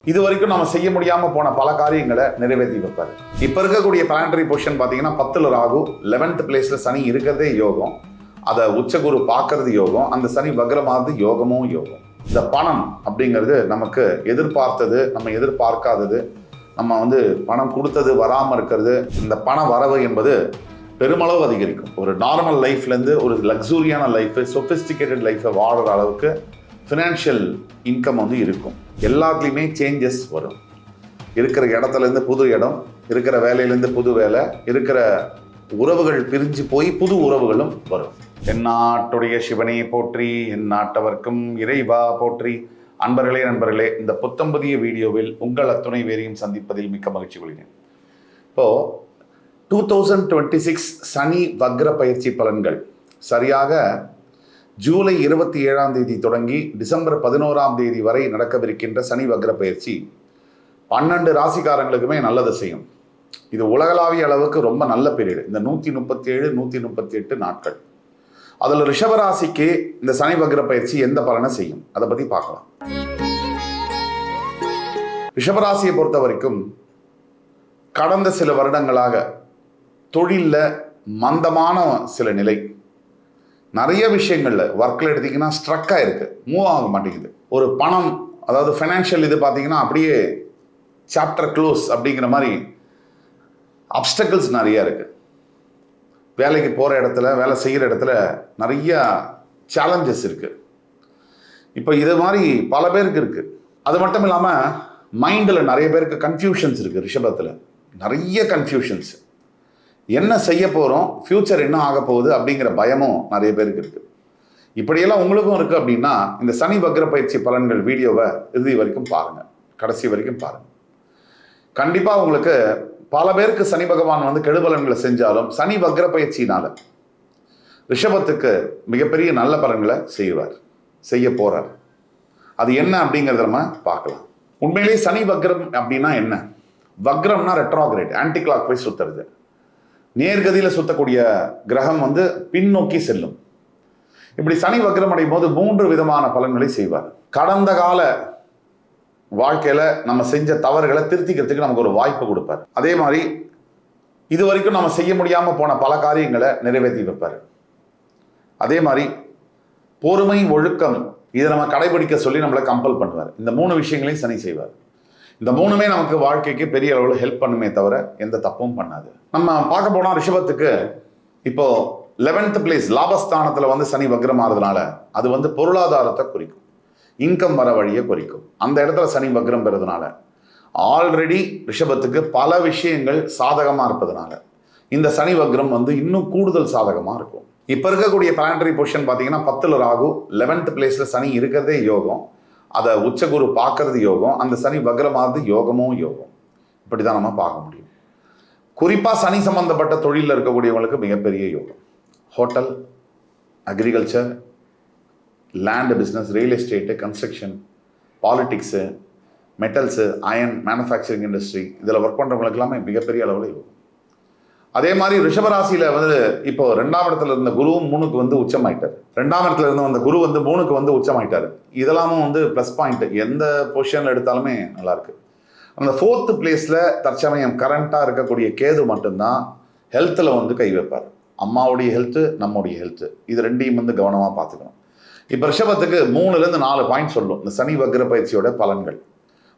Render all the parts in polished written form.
இது வரைக்கும் நம்ம செய்ய முடியாம போன பல காரியங்களை நிறைவேற்றி வைப்பாரு. இப்ப இருக்கக்கூடிய பிளானட்டரி பொசிஷன் பாத்தீங்கன்னா 10ல் ராகு, 11th பிளேஸ்ல சனி இருக்கிறதே யோகம். அதை உச்சகுரு பார்க்கறது யோகம். அந்த சனி வக்ரமாவது யோகமும் யோகம். இந்த பணம் அப்படிங்கிறது நமக்கு எதிர்பார்த்தது, நம்ம எதிர்பார்க்காதது, நம்ம பணம் கொடுத்தது வராமல் இருக்கிறது. இந்த பண வரவு என்பது பெருமளவு அதிகரிக்கும். ஒரு நார்மல் லைஃப்லேருந்து ஒரு லக்ஸூரியான லைஃப், சொஃபிஸ்டிகேட்டட் லைஃப்பை வாடுற அளவுக்கு ஃபினான்ஷியல் இன்கம் இருக்கும். எல்லாத்துலேயுமே சேஞ்சஸ் வரும். இருக்கிற இடத்துலேருந்து புது இடம், இருக்கிற வேலையிலேருந்து புது வேலை, இருக்கிற உறவுகள் பிரிஞ்சு போய் புது உறவுகளும் வரும். என் நாட்டுடைய சிவனே போற்றி, என் நாட்டவர்க்கும் இறைவா போற்றி. நண்பர்களே, இந்த புத்தம்பதிய வீடியோவில் உங்கள் அத்துணை வேறையும் சந்திப்பதில் மிக்க மகிழ்ச்சி கொள்கிறேன். இப்போது 2026 சனி வக்ர பயிற்சி பலன்கள் சரியாக ஜூலை 27 தொடங்கி டிசம்பர் 11 வரை நடக்கவிருக்கின்ற சனி வக்ர பயிற்சி 12 ராசிக்காரங்களுக்குமே நல்லது செய்யும். இது உலகளாவிய அளவுக்கு ரொம்ப நல்ல பீரியடு. இந்த 137 138 நாட்கள். அதில் ரிஷபராசிக்கு இந்த சனி வக்ர பயிற்சி எந்த பலனை செய்யும் அதை பற்றி பார்க்கலாம். ரிஷபராசியை பொறுத்த வரைக்கும் கடந்த சில வருடங்களாக தொழிலில் மந்தமான சில நிலை, நிறைய விஷயங்கள்ல ஒர்க்கில் எடுத்திங்கன்னா ஸ்ட்ரக்காக இருக்கு, மூவ் ஆக மாட்டேங்குது. ஒரு பணம், அதாவது ஃபைனான்ஷியல் இது பார்த்தீங்கன்னா அப்படியே சாப்டர் க்ளோஸ் அப்படிங்கிற மாதிரி அப்டக்கிள்ஸ் நிறைய இருக்கு. வேலைக்கு போகிற இடத்துல, வேலை செய்கிற இடத்துல நிறைய சேலஞ்சஸ் இருக்கு. இப்போ இது மாதிரி பல பேருக்கு இருக்கு. அது மட்டும் இல்லாமல் மைண்டில் நிறைய பேருக்கு கன்ஃபியூஷன்ஸ் இருக்கு. ரிஷபத்தில் நிறைய கன்ஃபியூஷன்ஸ். என்ன செய்ய போகிறோம், ஃப்யூச்சர் என்ன ஆக போகுது அப்படிங்கிற பயமும் நிறைய பேருக்கு இருக்குது. இப்படியெல்லாம் உங்களுக்கும் இருக்குது அப்படின்னா இந்த சனி வக்ர பயிற்சி பலன்கள் வீடியோவை இறுதி வரைக்கும் பாருங்கள், கடைசி வரைக்கும் பாருங்கள். கண்டிப்பாக உங்களுக்கு பல பேருக்கு சனி பகவான் கெடுபலன்களை செஞ்சாலும் சனி வக்ர பயிற்சியினால ரிஷபத்துக்கு மிகப்பெரிய நல்ல பலன்களை செய்ய போகிறார். அது என்ன அப்படிங்கிறத நம்ம பார்க்கலாம். உண்மையிலேயே சனி வக்ரம் அப்படின்னா என்ன? வக்ரம்னா ரெட்ரோகிரேட், ஆன்டி கிளாக் வைஸ் சுற்றுறது. நேர்கதியில் சுற்றக்கூடிய கிரகம் பின்னோக்கி செல்லும். இப்படி சனி வக்ரம் அடையும் போது 3 விதமான பலன்களை செய்வார். கடந்த கால வாழ்க்கையில் நம்ம செஞ்ச தவறுகளை திருத்திக்கிறதுக்கு நமக்கு ஒரு வாய்ப்பு கொடுப்பார். அதே மாதிரி இது வரைக்கும் நம்ம செய்ய முடியாமல் போன பல காரியங்களை நிறைவேற்றி வைப்பார். அதே மாதிரி பொறுமை, ஒழுக்கம், இதை நம்ம கடைபிடிக்க சொல்லி நம்மளை கம்பல் பண்ணுவார். இந்த 3 விஷயங்களையும் சனி செய்வார். இந்த 3மே நமக்கு வாழ்க்கைக்கு பெரிய அளவில் ஹெல்ப் பண்ணுமே தவிர எந்த தப்பும் பண்ணாது. நம்ம பார்க்க போனால் ரிஷபத்துக்கு இப்போ 11th பிளேஸ் லாபஸ்தானத்தில் சனி வக்ரம் ஆகிறதுனால அது பொருளாதாரத்தை குறிக்கும், இன்கம் வர வழியை குறிக்கும். அந்த இடத்துல சனி வக்ரம் பெறதுனால ஆல்ரெடி ரிஷபத்துக்கு பல விஷயங்கள் சாதகமாக இருப்பதனால இந்த சனி வக்ரம் இன்னும் கூடுதல் சாதகமாக இருக்கும். இப்போ இருக்கக்கூடிய பிளானட்டரி பொசிஷன் பார்த்தீங்கன்னா 10ல் ராகு, 11th பிளேஸ்ல சனி இருக்கிறதே யோகம். அதை உச்சகுரு பார்க்கறது யோகம். அந்த சனி வக்ரமாவது யோகமும் யோகம். இப்படி தான் நம்ம பார்க்க முடியும். குறிப்பாக சனி சம்பந்தப்பட்ட தொழிலில் இருக்கக்கூடியவங்களுக்கு மிகப்பெரிய யோகம். Hotel, agriculture, land business, real estate, construction, politics, metals, iron, manufacturing industry, இதில் ஒர்க் பண்ணுறவங்களுக்கு எல்லாமே மிகப்பெரிய அளவில் யோகம். அதே மாதிரி ரிஷபராசியில் இப்போ 2ஆம் இடத்துல இருந்த குருவும் 3க்கு உச்சமாயிட்டார். 2ஆம் இடத்துல இருந்து வந்த குரு 3க்கு உச்சமாயிட்டார். இதெல்லாமும் ப்ளஸ் பாயிண்ட். எந்த பொசிஷனில் எடுத்தாலுமே நல்லா இருக்கு. அந்த 4th பிளேஸில் தற்சமயம் கரண்ட்டாக இருக்கக்கூடிய கேது மட்டும்தான் ஹெல்த்தில் கை வைப்பார். அம்மாவுடைய ஹெல்த்து, நம்முடைய ஹெல்த்து, இது ரெண்டையும் கவனமாக பார்த்துக்கணும். இப்போ ரிஷபத்துக்கு 3லேருந்து 4 பாயிண்ட் சொல்லும் இந்த சனி வக்ர பயிற்சியோட பலன்கள்.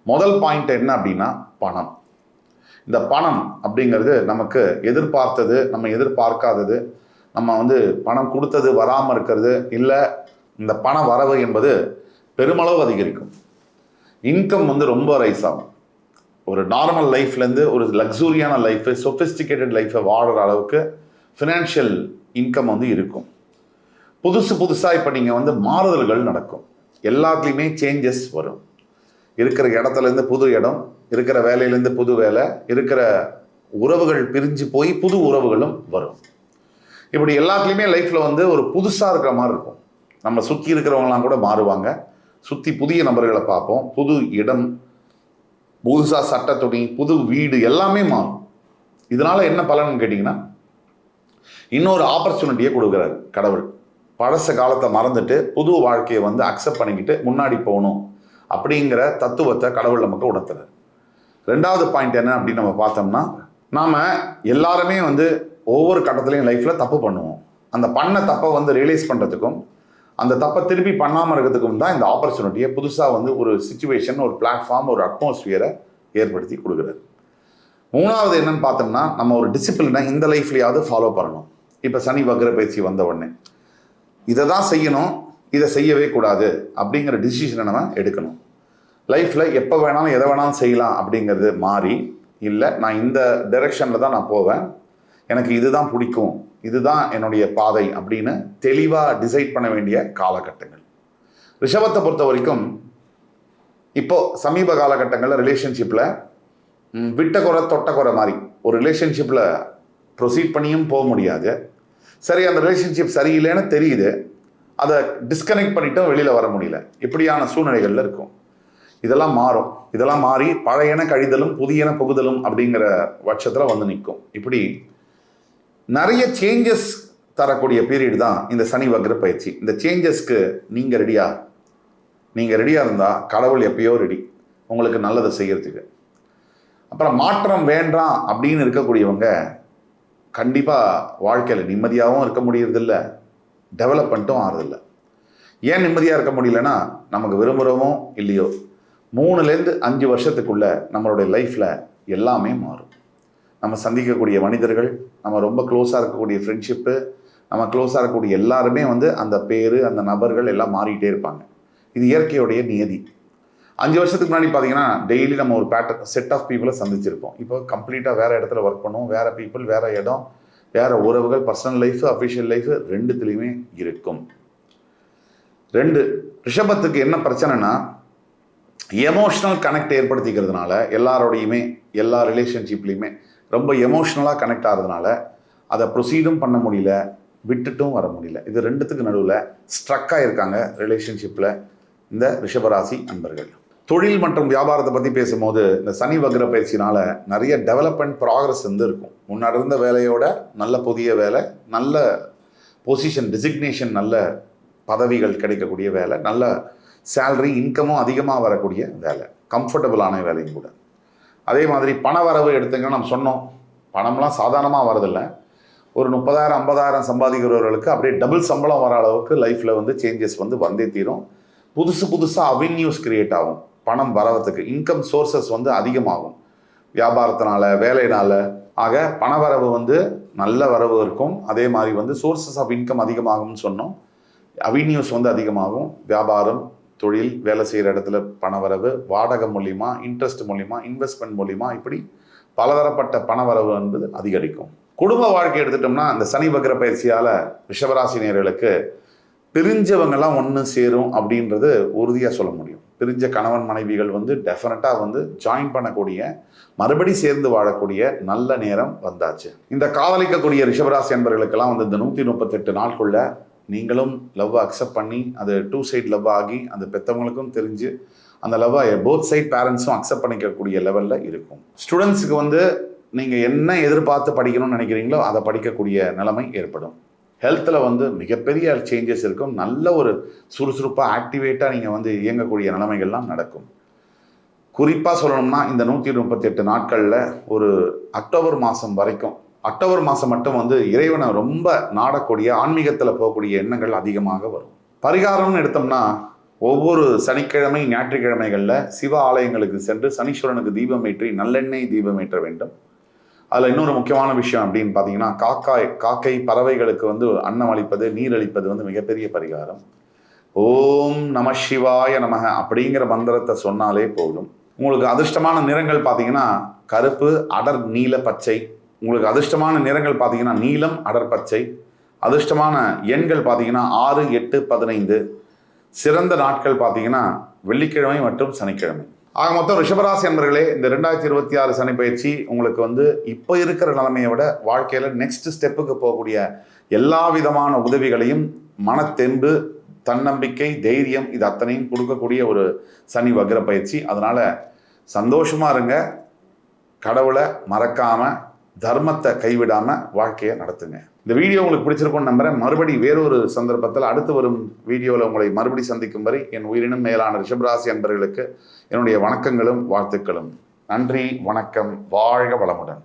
முதல் பாயிண்ட் என்ன அப்படின்னா பணம். இந்த பணம் அப்படிங்கிறது நமக்கு எதிர்பார்த்தது, நம்ம எதிர்பார்க்காதது, நம்ம பணம் கொடுத்தது வராமல் இருக்கிறது, இல்லை இந்த பண வரவு என்பது பெருமளவு அதிகரிக்கும். இன்கம் ரொம்ப ரைஸ் ஆகும். ஒரு நார்மல் லைஃப்லேருந்து ஒரு லக்ஸூரியான லைஃப், சொஃபிஸ்டிகேட்டட் லைஃப்பை வாடுற அளவுக்கு ஃபினான்ஷியல் இன்கம் இருக்கும். புதுசாக இப்போ நீங்கள் மாறுதல்கள் நடக்கும். எல்லாத்துலேயுமே சேஞ்சஸ் வரும். இருக்கிற இடத்துலேருந்து புது இடம், இருக்கிற வேலையிலேருந்து புது வேலை, இருக்கிற உறவுகள் பிரிஞ்சு போய் புது உறவுகளும் வரும். இப்படி எல்லாத்துலேயுமே லைஃப்பில் ஒரு புதுசாக இருக்கிற மாதிரி இருக்கும். நம்ம சுற்றி இருக்கிறவங்களாம் கூட மாறுவாங்க. சுற்றி புதிய நபர்களை பார்ப்போம். புது இடம், புதுசாக சட்ட துணி, புது வீடு எல்லாமே மாறும். இதனால் என்ன பலன்னு கேட்டிங்கன்னா இன்னொரு ஆப்பர்ச்சுனிட்டியை கொடுக்குறாரு கடவுள். பழச காலத்தை மறந்துட்டு புது வாழ்க்கையை அக்செப்ட் பண்ணிக்கிட்டு முன்னாடி போகணும் அப்படிங்கிற தத்துவத்தை கடவுள் நமக்கு உணர்த்துறார். ரெண்டாவது பாயிண்ட் என்ன அப்படின்னு நம்ம பார்த்தோம்னா, நாம எல்லாருமே வந்து ஒவ்வொரு கட்டத்திலையும் லைஃப்ல தப்பு பண்ணுவோம். அந்த பண்ண தப்பை வந்து ரியலைஸ் பண்றதுக்கும் அந்த தப்பை திருப்பி பண்ணாமல் இருக்கிறதுக்கும் தான் இந்த ஆப்பர்ச்சுனிட்டியை புதுசாக வந்து ஒரு சிச்சுவேஷன், ஒரு பிளாட்ஃபார்ம், ஒரு அட்மாஸ்பியரை ஏற்படுத்தி கொடுக்குறாரு. மூணாவது என்னன்னு பார்த்தோம்னா, நம்ம ஒரு டிசிப்ளினை இந்த லைஃப்லையாவது ஃபாலோ பண்ணணும். இப்போ சனி வக்ர பயிற்சி வந்த உடனே இதை தான் செய்யணும், இதை செய்யவே கூடாது அப்படிங்கிற டிசிஷனை நம்ம எடுக்கணும். லைஃப்பில் எப்போ வேணாலும் எதை வேணாலும் செய்யலாம் அப்படிங்கிறது மாறி, இல்லை நான் இந்த டைரெக்ஷனில் தான் நான் போவேன், எனக்கு இதுதான் பிடிக்கும், இதுதான் என்னுடைய பாதை அப்படின்னு தெளிவாக டிசைட் பண்ண வேண்டிய காலகட்டங்கள். ரிஷபத்தை பொறுத்த வரைக்கும் இப்போ சமீப காலகட்டங்களில் ரிலேஷன்ஷிப்பில் விட்ட குறை தொட்ட குறை மாதிரி ஒரு ரிலேஷன்ஷிப்பில் ப்ரொசீட் பண்ணியும் போக முடியாது. சரி, அந்த ரிலேஷன்ஷிப் சரியில்லைன்னு தெரியுது, அதை டிஸ்கனெக்ட் பண்ணிட்டும் வெளியில் வர முடியல. இப்படியான சூழ்நிலைகளில் இருக்கும். இதெல்லாம் மாறும். இதெல்லாம் மாறி பழையன கழிதலும் புதியன புகுதலும் அப்படிங்கிற பட்சத்தில் வந்து நிற்கும். இப்படி நிறைய சேஞ்சஸ் தரக்கூடிய பீரியட் தான் இந்த சனி வக்ர பயிற்சி. இந்த சேஞ்சஸ்க்கு நீங்கள் ரெடியாக இருந்தால் கடவுள் எப்பயோ ரெடி உங்களுக்கு நல்லதை செய்யறதுக்கு. அப்புறம் மாற்றம் வேண்டாம் அப்படின்னு இருக்கக்கூடியவங்க கண்டிப்பாக வாழ்க்கையில் நிம்மதியாகவும் இருக்க முடியறதில்ல, டெவலப்மெண்ட்டும் ஆறதில்லை. ஏன் நிம்மதியாக இருக்க முடியலன்னா, நமக்கு விரும்புகிறோமோ இல்லையோ 3லேருந்து 5 வருஷத்துக்குள்ள நம்மளுடைய லைஃப்பில் எல்லாமே மாறும். நம்ம சந்திக்கக்கூடிய மனிதர்கள், நம்ம ரொம்ப க்ளோஸாக இருக்கக்கூடிய ஃப்ரெண்ட்ஷிப்பு, நம்ம க்ளோஸாக இருக்கக்கூடிய எல்லாருமே வந்து அந்த பேர், அந்த நபர்கள் எல்லாம் மாறிக்கிட்டே இருப்பாங்க. இது இயற்கையுடைய நியதி. 5 வருஷத்துக்கு முன்னாடி பார்த்தீங்கன்னா டெய்லி நம்ம ஒரு செட் ஆஃப் பீப்புளை சந்திச்சிருப்போம். இப்போ கம்ப்ளீட்டாக வேறு இடத்துல ஒர்க் பண்ணுவோம். வேறு பீப்புள், வேறு இடம், வேறு உறவுகள், பர்சனல் லைஃபு, அஃபிஷியல் லைஃபு ரெண்டுத்துலேயுமே இருக்கும். ரிஷபத்துக்கு என்ன பிரச்சனைனா, எமோஷ்னல் கனெக்ட் ஏற்படுத்திக்கிறதுனால எல்லாரோடையுமே எல்லா ரிலேஷன்ஷிப்லேயுமே ரொம்ப எமோஷ்னலாக கனெக்ட் ஆகிறதுனால அதை ப்ரொசீடும் பண்ண முடியல, விட்டுட்டும் வர முடியல. இது ரெண்டுத்துக்கு நடுவில் ஸ்ட்ரக்காக இருக்காங்க ரிலேஷன்ஷிப்பில் இந்த ரிஷபராசி அன்பர்கள். தொழில் மற்றும் வியாபாரத்தை பற்றி பேசும்போது இந்த சனி வக்ர பயிற்சினால் நிறைய டெவலப்மெண்ட் ப்ராக்ரஸ் வந்து இருக்கும். முன்னாடி இருந்த வேலையோட நல்ல புதிய வேலை, நல்ல பொசிஷன் டிசிக்னேஷன், நல்ல பதவிகள் கிடைக்கக்கூடிய வேலை, நல்ல சேலரி இன்கமும் அதிகமாக வரக்கூடிய வேலை, கம்ஃபர்டபுளான வேலையும் கூட. அதே மாதிரி பண வரவு எடுத்துங்கன்னா நம்ம சொன்னோம், பணம்லாம் சாதாரணமாக வரதில்லை. ஒரு 30,000 50,000 சம்பாதிக்கிறவர்களுக்கு அப்படியே டபுள் சம்பளம் வர அளவுக்கு லைஃப்பில் வந்து சேஞ்சஸ் வந்து வந்தே தீரும். புதுசாக அவென்யூஸ் கிரியேட் ஆகும். பணம் வரவதுக்கு இன்கம் சோர்சஸ் வந்து அதிகமாகும் வியாபாரத்தினால, வேலையினால. ஆக பண வரவு வந்து நல்ல வரவு இருக்கும். அதே மாதிரி வந்து சோர்சஸ் ஆஃப் இன்கம் அதிகமாகும்னு சொன்னோம். அவென்யூஸ் வந்து அதிகமாகும். வியாபாரம், தொழில், வேலை செய்கிற இடத்துல பண வரவு, வாடகை மூலிமா, இன்ட்ரெஸ்ட் மூலிமா, இன்வெஸ்ட்மெண்ட் மூலிமா, இப்படி பலதரப்பட்ட பண வரவு என்பது அதிகரிக்கும். குடும்ப வாழ்க்கை எடுத்துட்டோம்னா இந்த சனி வக்ர பயிற்சியால் ரிஷபராசினியர்களுக்கு பிரிஞ்சவங்கெல்லாம் ஒன்று சேரும் அப்படின்றது உறுதியாக சொல்ல முடியும். பிரிஞ்ச கணவன் மனைவிகள் வந்து டெஃபினட்டாக வந்து ஜாயின் பண்ணக்கூடிய, மறுபடி சேர்ந்து வாழக்கூடிய நல்ல நேரம் வந்தாச்சு. இந்த காதலிக்கக்கூடிய ரிஷபராசி என்பவர்களுக்கெல்லாம் வந்து இந்த 138 நாட்குள்ள நீங்களும் லவ் அக்செப்ட் பண்ணி அது 2 சைட் லவ் ஆகி அந்த பெற்றவங்களுக்கும் தெரிஞ்சு அந்த லவ்வை போத் சைட் பேரண்ட்ஸும் அக்செப்ட் பண்ணிக்கக்கூடிய லெவலில் இருக்கும். ஸ்டூடெண்ட்ஸுக்கு வந்து நீங்கள் என்ன எதிர்பார்த்து படிக்கணும்னு நினைக்கிறீங்களோ அதை படிக்கக்கூடிய நிலைமை ஏற்படும். ஹெல்த்தில் வந்து மிகப்பெரிய சேஞ்சஸ் இருக்கும். நல்ல ஒரு சுறுசுறுப்பாக ஆக்டிவேட்டாக நீங்கள் வந்து இயங்கக்கூடிய நிலைமைகள்லாம் நடக்கும். குறிப்பாக சொல்லணும்னா இந்த 138 நாட்களில் ஒரு அக்டோபர் மாதம் வரைக்கும், அக்டோபர் மாதம் மட்டும் வந்து இறைவனை ரொம்ப நாடக்கூடிய, ஆன்மீகத்தில் போகக்கூடிய எண்ணங்கள் அதிகமாக வரும். பரிகாரம்னு எடுத்தோம்னா ஒவ்வொரு சனிக்கிழமை ஞாயிற்றுக்கிழமைகளில் சிவ ஆலயங்களுக்கு சென்று சனீஸ்வரனுக்கு தீபம் ஏற்றி நல்லெண்ணெய் தீபம் ஏற்ற வேண்டும். அதில் இன்னொரு முக்கியமான விஷயம் அப்படின்னு பார்த்தீங்கன்னா, காக்கை பறவைகளுக்கு வந்து அன்னம் அளிப்பது, நீர் அளிப்பது வந்து மிகப்பெரிய பரிகாரம். ஓம் நம சிவாய நமக அப்படிங்கிற மந்திரத்தை சொன்னாலே போதும். உங்களுக்கு அதிர்ஷ்டமான நிறங்கள் பார்த்தீங்கன்னா கருப்பு, அடர் நீல பச்சை. உங்களுக்கு அதிர்ஷ்டமான நிறங்கள் பார்த்தீங்கன்னா நீலம், அடர் பச்சை. அதிர்ஷ்டமான எண்கள் பார்த்தீங்கன்னா 6, 8, 15. சிறந்த நாட்கள் பார்த்தீங்கன்னா வெள்ளிக்கிழமை மற்றும் சனிக்கிழமை. ஆக மொத்தம் ரிஷபராசி அன்பர்களே, இந்த 2026 சனி பயிற்சி உங்களுக்கு வந்து இப்போ இருக்கிற நிலைமையை விட வாழ்க்கையில் நெக்ஸ்ட் ஸ்டெப்புக்கு போகக்கூடிய எல்லா விதமான உதவிகளையும், மனத்தெம்பு, தன்னம்பிக்கை, தைரியம், இது அத்தனையும் கொடுக்கக்கூடிய ஒரு சனி வக்ர பயிற்சி. அதனால் சந்தோஷமாக இருங்க. கடவுளை மறக்காமல், தர்மத்தை கைவிடாமல் வாழ்க்கையை நடத்துங்க. இந்த வீடியோ உங்களுக்கு பிடிச்சிருக்கும்னு நம்புறேன். மறுபடி வேறொரு சந்தர்ப்பத்தில் அடுத்து வரும் வீடியோவில் உங்களை மறுபடி சந்திக்கும் வரை என் உயிரினும் மேலான ரிஷபராசி அன்பர்களுக்கு என்னுடைய வணக்கங்களும் வாழ்த்துக்களும். நன்றி, வணக்கம், வாழ்க வளமுடன்.